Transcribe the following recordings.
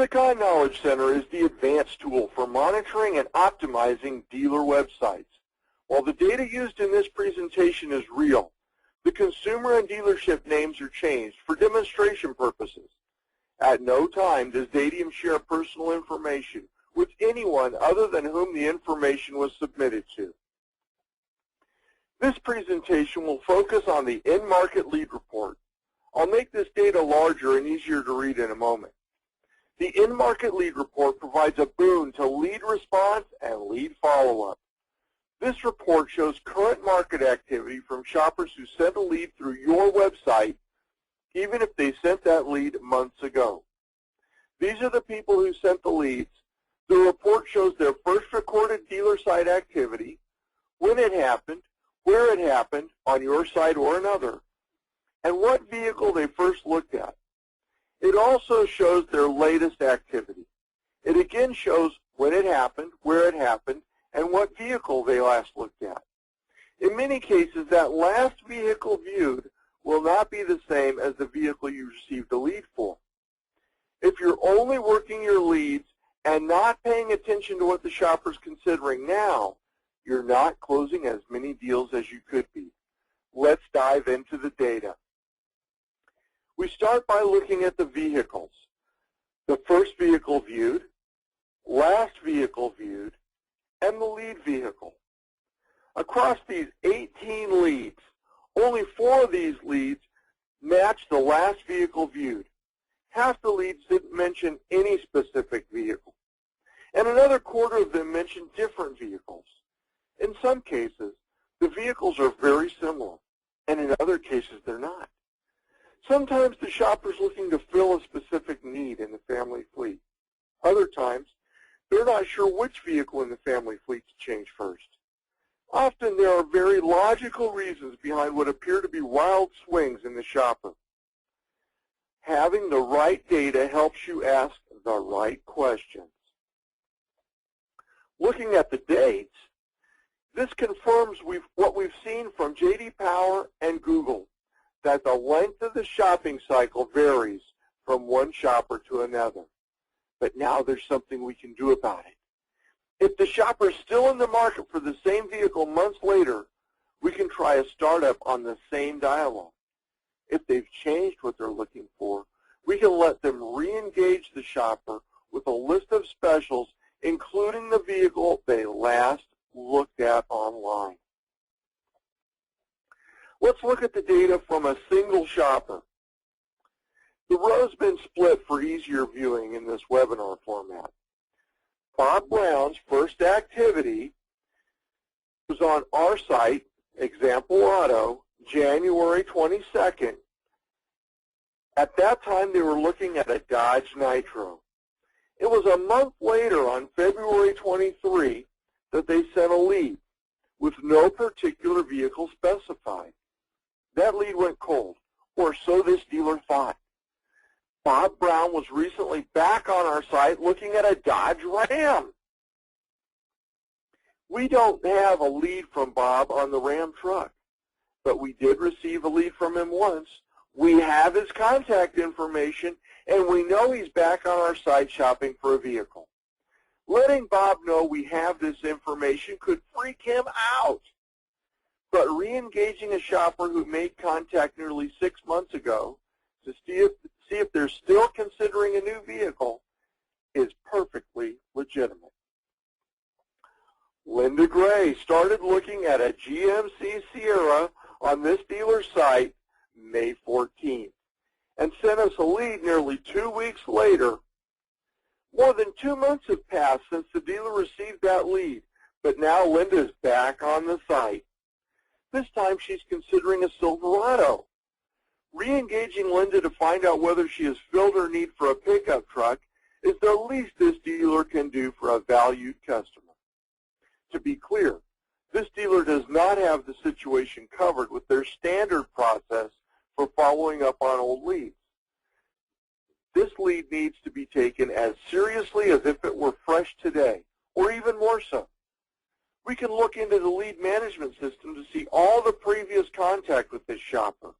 VisiCogn Knowledge Center is the advanced tool for monitoring and optimizing dealer websites. While the data used in this presentation is real, the consumer and dealership names are changed for demonstration purposes. At no time does Dadium share personal information with anyone other than whom the information was submitted to. This presentation will focus on the in-market lead report. I'll make this data larger and easier to read in a moment. The in-market lead report provides a boon to lead response and lead follow-up. This report shows current market activity from shoppers who sent a lead through your website, even if they sent that lead months ago. These are the people who sent the leads. The report shows their first recorded dealer site activity, when it happened, where it happened, on your site or another, and what vehicle they first looked at. It also shows their latest activity. It again shows when it happened, where it happened, and what vehicle they last looked at. In many cases, that last vehicle viewed will not be the same as the vehicle you received a lead for. If you're only working your leads and not paying attention to what the shopper's considering now, you're not closing as many deals as you could be. Let's dive into the data. We start by looking at the vehicles. The first vehicle viewed, last vehicle viewed, and the lead vehicle. Across these 18 leads, only 4 of these leads match the last vehicle viewed. Half the leads didn't mention any specific vehicle, and another quarter of them mentioned different vehicles. In some cases, the vehicles are very similar, and in other cases they're not. Sometimes the shopper's looking to fill a specific need in the family fleet. Other times, they're not sure which vehicle in the family fleet to change first. Often there are very logical reasons behind what appear to be wild swings in the shopper. Having the right data helps you ask the right questions. Looking at the dates, this confirms what we've seen from J.D. Power and Google, that the length of the shopping cycle varies from one shopper to another. But now there's something we can do about it. If the shopper is still in the market for the same vehicle months later, we can try a startup on the same dialogue. If they've changed what they're looking for, we can let them re-engage the shopper with a list of specials, including the vehicle they last looked at online. Let's look at the data from a single shopper. The row's been split for easier viewing in this webinar format. Bob Brown's first activity was on our site, Example Auto, January 22nd. At that time, they were looking at a Dodge Nitro. It was a month later, on February 23, that they sent a lead with no particular vehicle specified. That lead went cold, or so this dealer thought. Bob Brown was recently back on our site looking at a Dodge Ram. We don't have a lead from Bob on the Ram truck, but we did receive a lead from him once. We have his contact information, and we know he's back on our site shopping for a vehicle. Letting Bob know we have this information could freak him out. But re-engaging a shopper who made contact nearly 6 months ago to see if they're still considering a new vehicle is perfectly legitimate. Linda Gray started looking at a GMC Sierra on this dealer's site May 14th and sent us a lead nearly 2 weeks later. More than 2 months have passed since the dealer received that lead, but now Linda is back on the site. This time she's considering a Silverado. Re-engaging Linda to find out whether she has filled her need for a pickup truck is the least this dealer can do for a valued customer. To be clear, this dealer does not have the situation covered with their standard process for following up on old leads. This lead needs to be taken as seriously as if it were fresh today, or even more so. We can look into the lead management system to see all the previous contact with this shopper,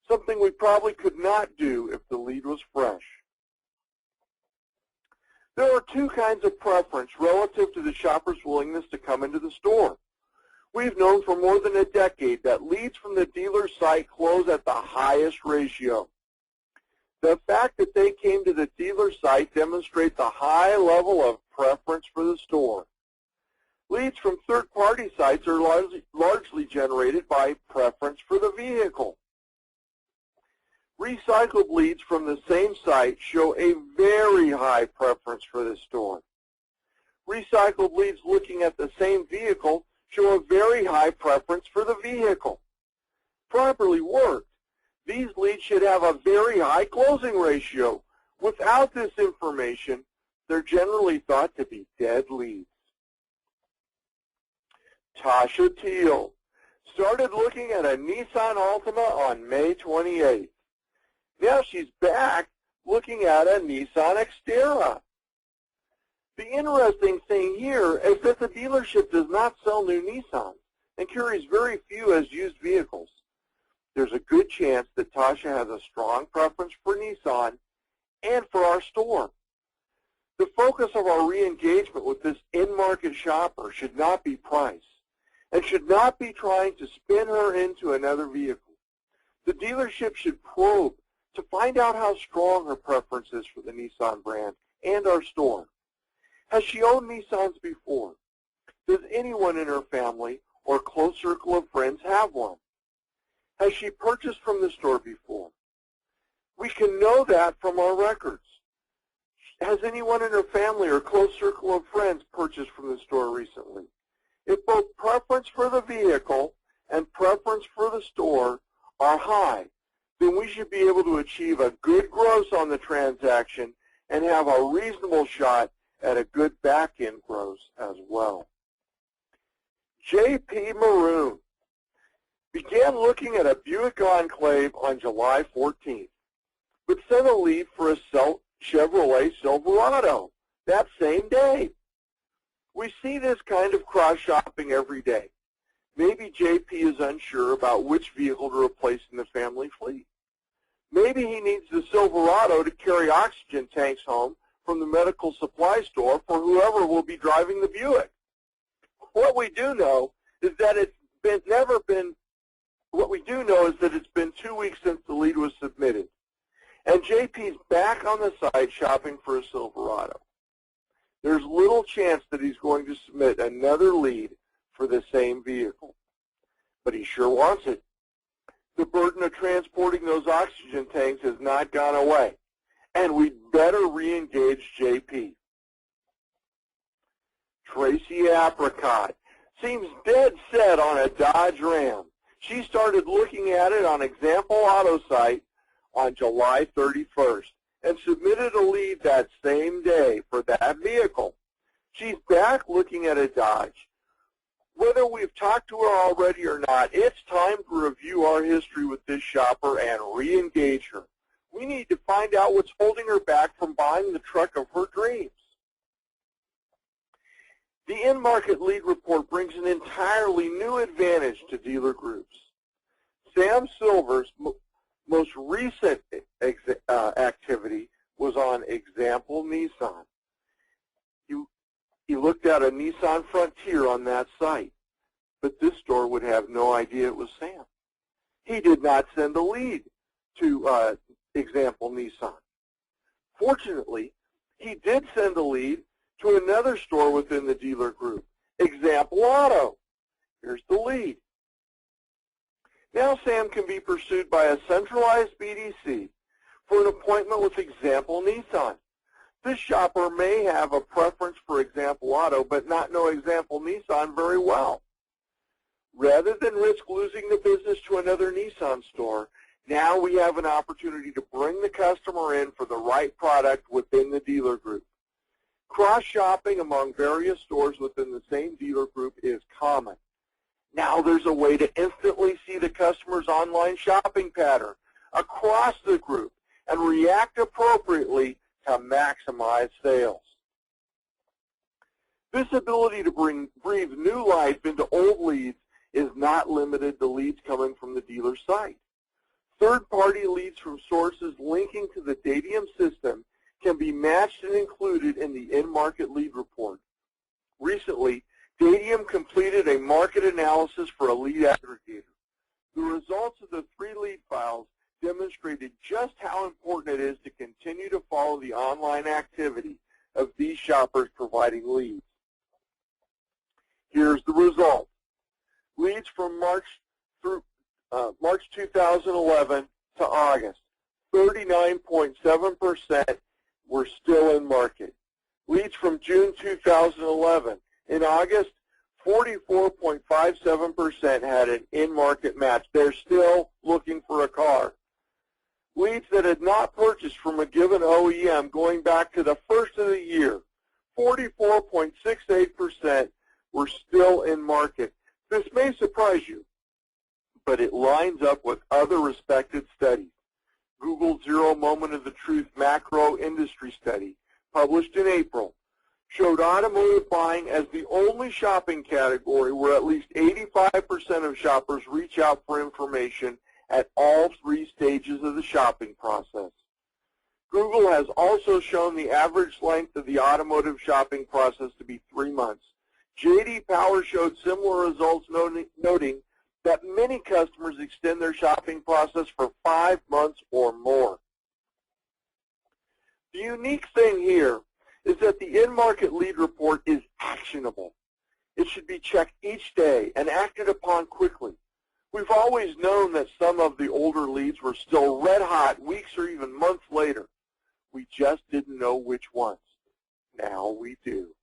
something we probably could not do if the lead was fresh. There are two kinds of preference relative to the shopper's willingness to come into the store. We've known for more than a decade that leads from the dealer site close at the highest ratio. The fact that they came to the dealer site demonstrates a high level of preference for the store. Leads from third-party sites are largely generated by preference for the vehicle. Recycled leads from the same site show a very high preference for the store. Recycled leads looking at the same vehicle show a very high preference for the vehicle. Properly worked, these leads should have a very high closing ratio. Without this information, they're generally thought to be dead leads. Tasha Teal started looking at a Nissan Altima on May 28th. Now she's back looking at a Nissan Xterra. The interesting thing here is that the dealership does not sell new Nissans and carries very few as used vehicles. There's a good chance that Tasha has a strong preference for Nissan and for our store. The focus of our re-engagement with this in-market shopper should not be price and should not be trying to spin her into another vehicle. The dealership should probe to find out how strong her preference is for the Nissan brand and our store. Has she owned Nissans before? Does anyone in her family or close circle of friends have one? Has she purchased from the store before? We can know that from our records. Has anyone in her family or close circle of friends purchased from the store recently? If both preference for the vehicle and preference for the store are high, then we should be able to achieve a good gross on the transaction and have a reasonable shot at a good back-end gross as well. J.P. Maroon began looking at a Buick Enclave on July 14th, but sent a lead for a Chevrolet Silverado that same day. We see this kind of cross-shopping every day. Maybe J.P. is unsure about which vehicle to replace in the family fleet. Maybe he needs the Silverado to carry oxygen tanks home from the medical supply store for whoever will be driving the Buick. What we do know is that it's been 2 weeks since the lead was submitted, and JP's back on the site shopping for a Silverado. There's little chance that he's going to submit another lead for the same vehicle, but he sure wants it. The burden of transporting those oxygen tanks has not gone away, and we'd better re-engage JP. Tracy Apricot seems dead set on a Dodge Ram. She started looking at it on Example Auto site on July 31st and submitted a lead that same day for that vehicle. She's back looking at a Dodge. Whether we've talked to her already or not, it's time to review our history with this shopper and re-engage her. We need to find out what's holding her back from buying the truck of her dreams. The in-market lead report brings an entirely new advantage to dealer groups. Sam Silver's most recent activity was on Example Nissan. He looked at a Nissan Frontier on that site, but this store would have no idea it was Sam. He did not send a lead to Example Nissan. Fortunately, he did send a lead to another store within the dealer group, Example Auto. Here's the lead. Now Sam can be pursued by a centralized BDC for an appointment with Example Nissan. This shopper may have a preference for Example Auto but not know Example Nissan very well. Rather than risk losing the business to another Nissan store, now we have an opportunity to bring the customer in for the right product within the dealer group. Cross-shopping among various stores within the same dealer group is common. Now there's a way to instantly see the customer's online shopping pattern across the group and react appropriately to maximize sales. This ability to breathe new life into old leads is not limited to leads coming from the dealer site. Third-party leads from sources linking to the Dadium system can be matched and included in the in-market lead report. Recently, Dadium completed a market analysis for a lead aggregator. The results of the 3 lead files demonstrated just how important it is to continue to follow the online activity of these shoppers providing leads. Here's the result. Leads from March 2011 to August, 39.7% were still in market. Leads from June 2011, in August, 44.57% had an in-market match. They're still looking for a car. Leads that had not purchased from a given OEM going back to the first of the year, 44.68% were still in market. This may surprise you, but it lines up with other respected studies. Google's Zero Moment of the Truth macro industry study, published in April, showed automotive buying as the only shopping category where at least 85% of shoppers reach out for information at all 3 stages of the shopping process. Google has also shown the average length of the automotive shopping process to be 3 months. J.D. Power showed similar results, noting that many customers extend their shopping process for 5 months or more. The unique thing here is that the in-market lead report is actionable. It should be checked each day and acted upon quickly. We've always known that some of the older leads were still red hot weeks or even months later. We just didn't know which ones. Now we do.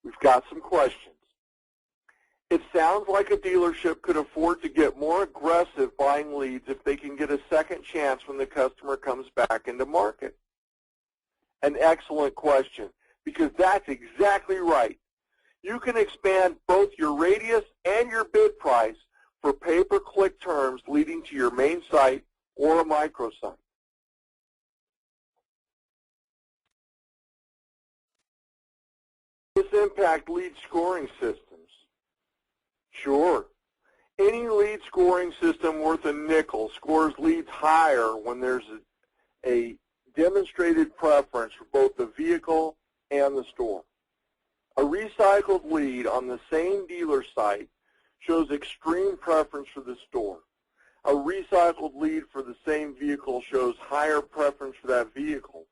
We've got some questions. It sounds like a dealership could afford to get more aggressive buying leads if they can get a second chance when the customer comes back into market. An excellent question, because that's exactly right. You can expand both your radius and your bid price for pay-per-click terms leading to your main site or a microsite. Does this impact lead scoring systems? Sure. Any lead scoring system worth a nickel scores leads higher when there's a demonstrated preference for both the vehicle and the store. A recycled lead on the same dealer site shows extreme preference for the store. A recycled lead for the same vehicle shows higher preference for that vehicle.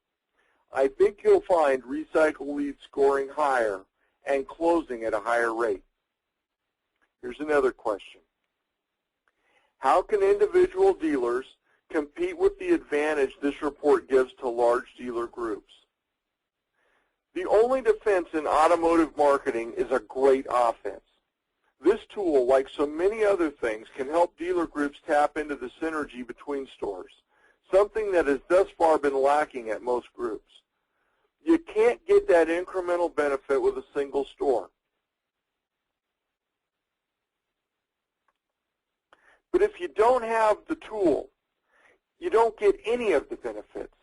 I think you'll find recycled leads scoring higher and closing at a higher rate. Here's another question. How can individual dealers compete with the advantage this report gives to large dealer groups? The only defense in automotive marketing is a great offense. This tool, like so many other things, can help dealer groups tap into the synergy between stores, something that has thus far been lacking at most groups. You can't get that incremental benefit with a single store. But if you don't have the tool, you don't get any of the benefits.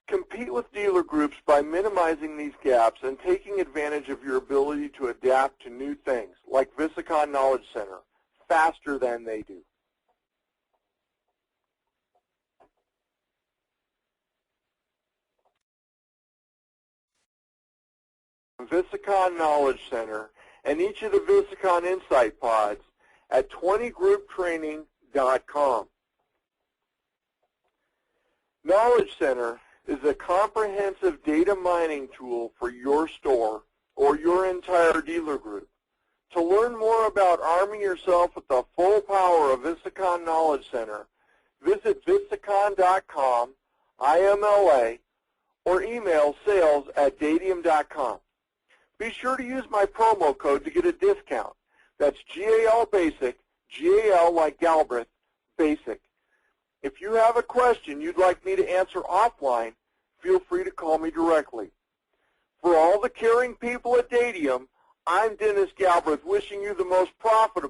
Compete with dealer groups by minimizing these gaps and taking advantage of your ability to adapt to new things, like VisiCogn Knowledge Center, faster than they do. VisiCogn Knowledge Center and each of the VisiCogn Insight Pods at 20grouptraining.com. Knowledge Center is a comprehensive data mining tool for your store or your entire dealer group. To learn more about arming yourself with the full power of VisiCogn Knowledge Center, visit VisiCogn.com, IMLA, or email sales@dadium.com. Be sure to use my promo code to get a discount. That's GAL Basic, GAL like Galbraith, Basic. If you have a question you'd like me to answer offline, feel free to call me directly. For all the caring people at Dadium, I'm Dennis Galbraith, wishing you the most profitable